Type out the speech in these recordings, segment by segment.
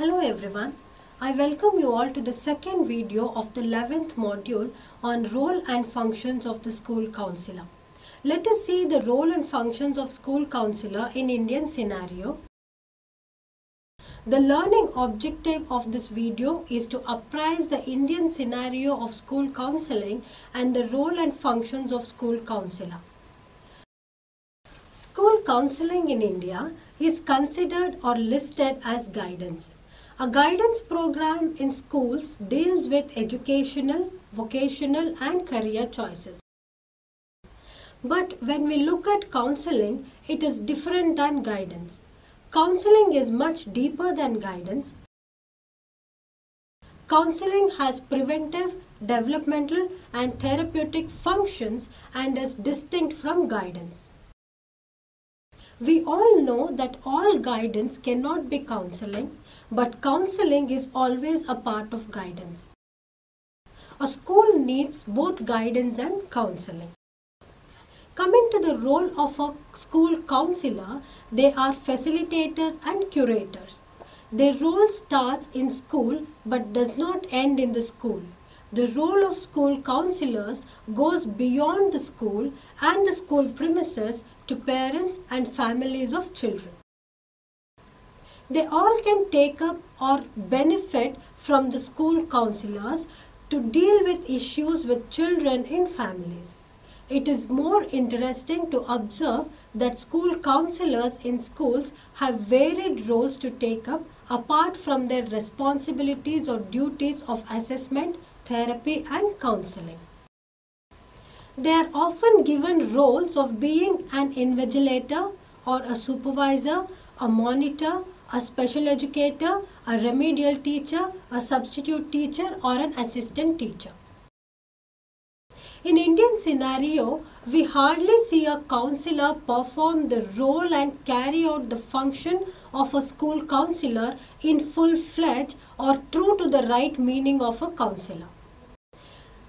Hello everyone, I welcome you all to the second video of the 11th module on role and functions of the school counselor. Let us see the role and functions of school counselor in Indian scenario. The learning objective of this video is to apprise the Indian scenario of school counseling and the role and functions of school counselor. School counseling in India is considered or listed as guidance. A guidance program in schools deals with educational, vocational and career choices. But when we look at counseling, it is different than guidance. Counseling is much deeper than guidance. Counseling has preventive, developmental and therapeutic functions and is distinct from guidance. We all know that all guidance cannot be counseling, but counseling is always a part of guidance. A school needs both guidance and counseling. Coming to the role of a school counselor, they are facilitators and curators. Their role starts in school but does not end in the school. The role of school counselors goes beyond the school and the school premises to parents and families of children. They all can take up or benefit from the school counselors to deal with issues with children in families. It is more interesting to observe that school counselors in schools have varied roles to take up apart from their responsibilities or duties of assessment, therapy and counseling. They are often given roles of being an invigilator or a supervisor, a monitor, a special educator, a remedial teacher, a substitute teacher or an assistant teacher. In Indian scenario, we hardly see a counselor perform the role and carry out the function of a school counselor in full-fledged or true to the right meaning of a counselor.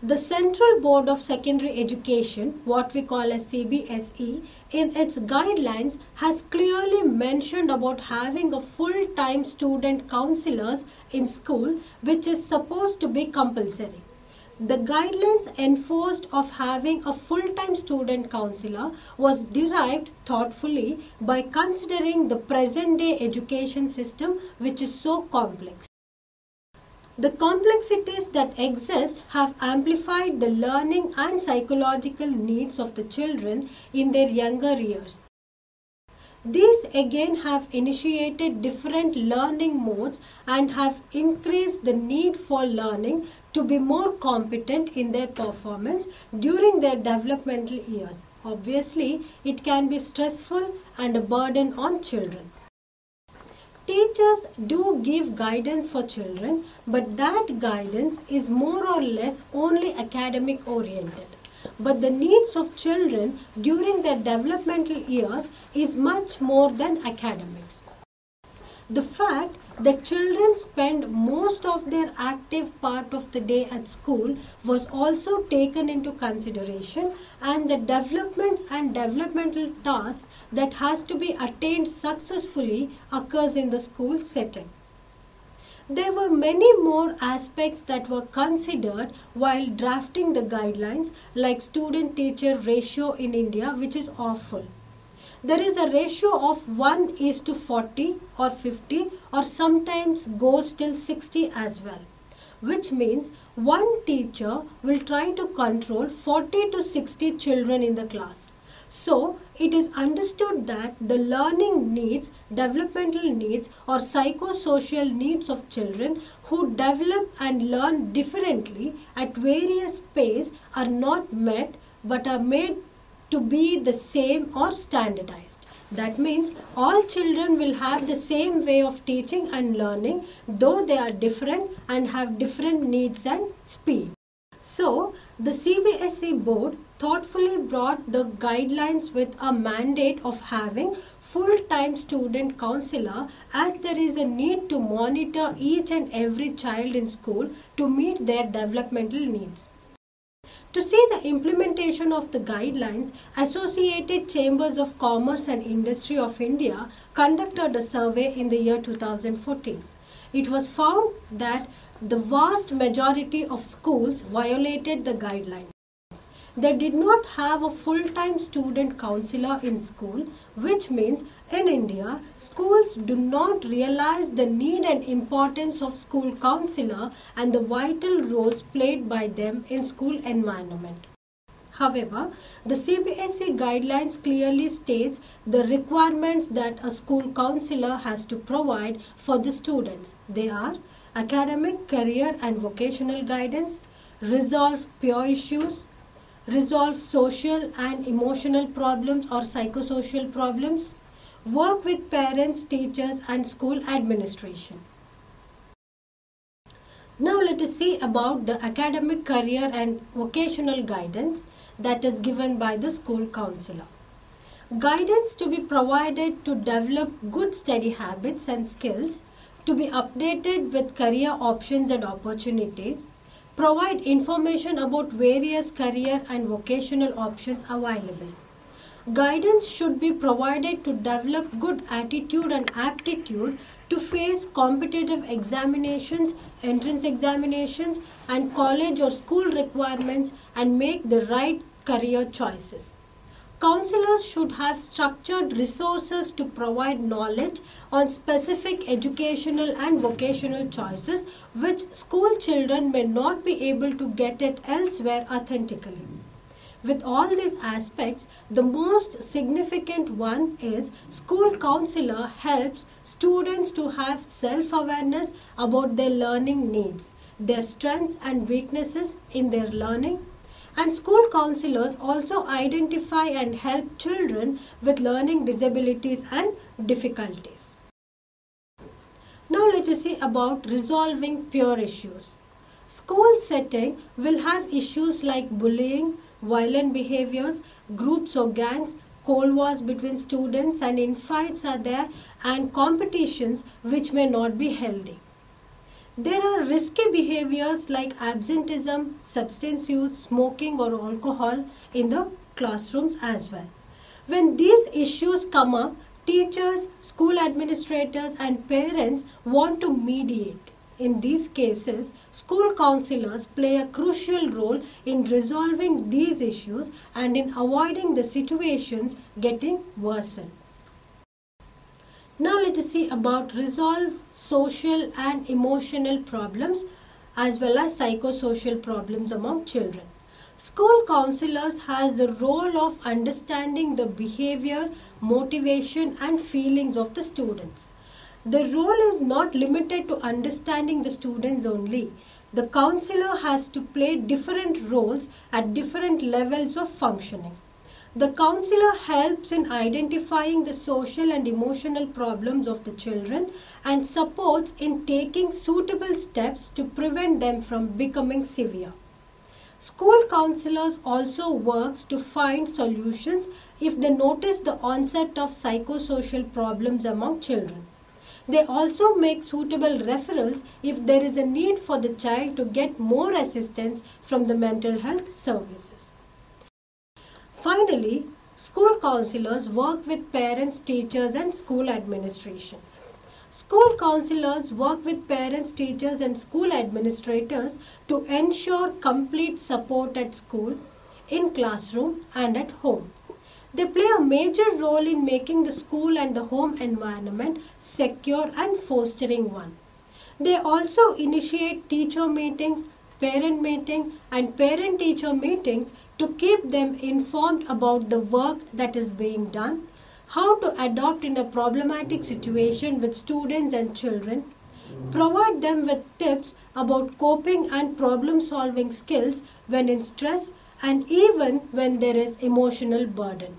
The Central Board of Secondary Education, what we call as CBSE, in its guidelines has clearly mentioned about having a full-time student counselors in school, which is supposed to be compulsory. The guidelines enforced of having a full-time student counselor was derived thoughtfully by considering the present-day education system, which is so complex. The complexities that exist have amplified the learning and psychological needs of the children in their younger years. These again have initiated different learning modes and have increased the need for learning to be more competent in their performance during their developmental years. Obviously, it can be stressful and a burden on children. Teachers do give guidance for children, but that guidance is more or less only academic oriented. But the needs of children during their developmental years is much more than academics. The fact that children spend most of their active part of the day at school was also taken into consideration, and the developments and developmental tasks that has to be attained successfully occurs in the school setting. There were many more aspects that were considered while drafting the guidelines, like student-teacher ratio in India, which is awful. There is a ratio of 1:40 or 50 or sometimes goes till 60 as well, which means one teacher will try to control 40 to 60 children in the class. So, it is understood that the learning needs, developmental needs or psychosocial needs of children who develop and learn differently at various pace are not met but are made to be the same or standardized. That means all children will have the same way of teaching and learning, though they are different and have different needs and speed. So, the CBSE board thoughtfully brought the guidelines with a mandate of having full-time student counselor, as there is a need to monitor each and every child in school to meet their developmental needs. To see the implementation of the guidelines, Associated Chambers of Commerce and Industry of India conducted a survey in the year 2014. it was found that the vast majority of schools violated the guidelines. They did not have a full-time student counselor in school, which means in India, schools do not realize the need and importance of school counselor and the vital roles played by them in school environment. However, the CBSE guidelines clearly states the requirements that a school counselor has to provide for the students. They are academic, career and vocational guidance, resolve peer issues, resolve social and emotional problems or psychosocial problems, work with parents, teachers and school administration. Now let us see about the academic, career and vocational guidance that is given by the school counselor. Guidance to be provided to develop good study habits and skills, to be updated with career options and opportunities, provide information about various career and vocational options available. Guidance should be provided to develop good attitude and aptitude to face competitive examinations, entrance examinations and college or school requirements and make the right career choices. Counselors should have structured resources to provide knowledge on specific educational and vocational choices which school children may not be able to get it elsewhere authentically. With all these aspects, the most significant one is school counselor helps students to have self-awareness about their learning needs, their strengths and weaknesses in their learning. And school counselors also identify and help children with learning disabilities and difficulties. Now let us see about resolving peer issues. School setting will have issues like bullying, violent behaviors, groups or gangs, cold wars between students and infights are there and competitions which may not be healthy. There are risky behaviors like absenteeism, substance use, smoking or alcohol in the classrooms as well. When these issues come up, teachers, school administrators and parents want to mediate. In these cases, school counselors play a crucial role in resolving these issues and in avoiding the situations getting worsened. Now let us see about resolve social and emotional problems as well as psychosocial problems among children. School counselors has the role of understanding the behavior, motivation and feelings of the students. The role is not limited to understanding the students only. The counselor has to play different roles at different levels of functioning. The counselor helps in identifying the social and emotional problems of the children and supports in taking suitable steps to prevent them from becoming severe. School counselors also works to find solutions if they notice the onset of psychosocial problems among children. They also make suitable referrals if there is a need for the child to get more assistance from the mental health services. Finally, school counselors work with parents, teachers and school administration. School counselors work with parents, teachers and school administrators to ensure complete support at school, in classroom and at home. They play a major role in making the school and the home environment secure and fostering one. They also initiate teacher meetings, parent meeting and parent-teacher meetings to keep them informed about the work that is being done, how to adopt in a problematic situation with students and children, provide them with tips about coping and problem-solving skills when in stress and even when there is emotional burden.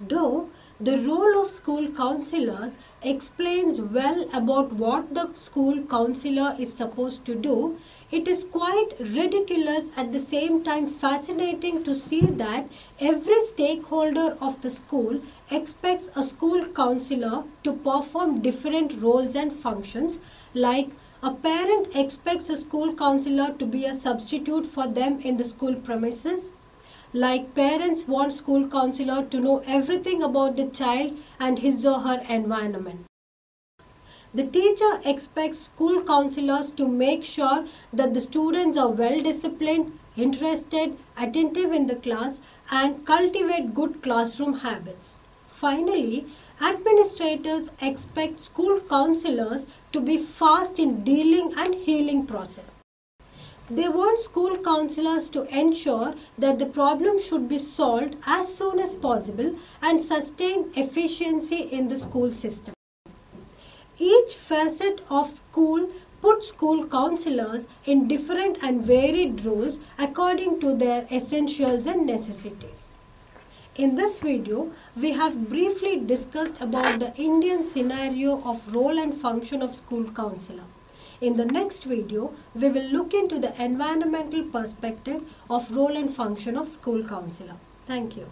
Though the role of school counselors explains well about what the school counselor is supposed to do, it is quite ridiculous at the same time fascinating to see that every stakeholder of the school expects a school counselor to perform different roles and functions, like a parent expects a school counselor to be a substitute for them in the school premises. Like parents want school counselor to know everything about the child and his or her environment. The teacher expects school counselors to make sure that the students are well disciplined, interested, attentive in the class, and cultivate good classroom habits. Finally, administrators expect school counselors to be fast in dealing and healing process. They want school counselors to ensure that the problem should be solved as soon as possible and sustain efficiency in the school system. Each facet of school puts school counselors in different and varied roles according to their essentials and necessities. In this video, we have briefly discussed about the Indian scenario of role and function of school counselor. In the next video, we will look into the environmental perspective of role and function of school counselor. Thank you.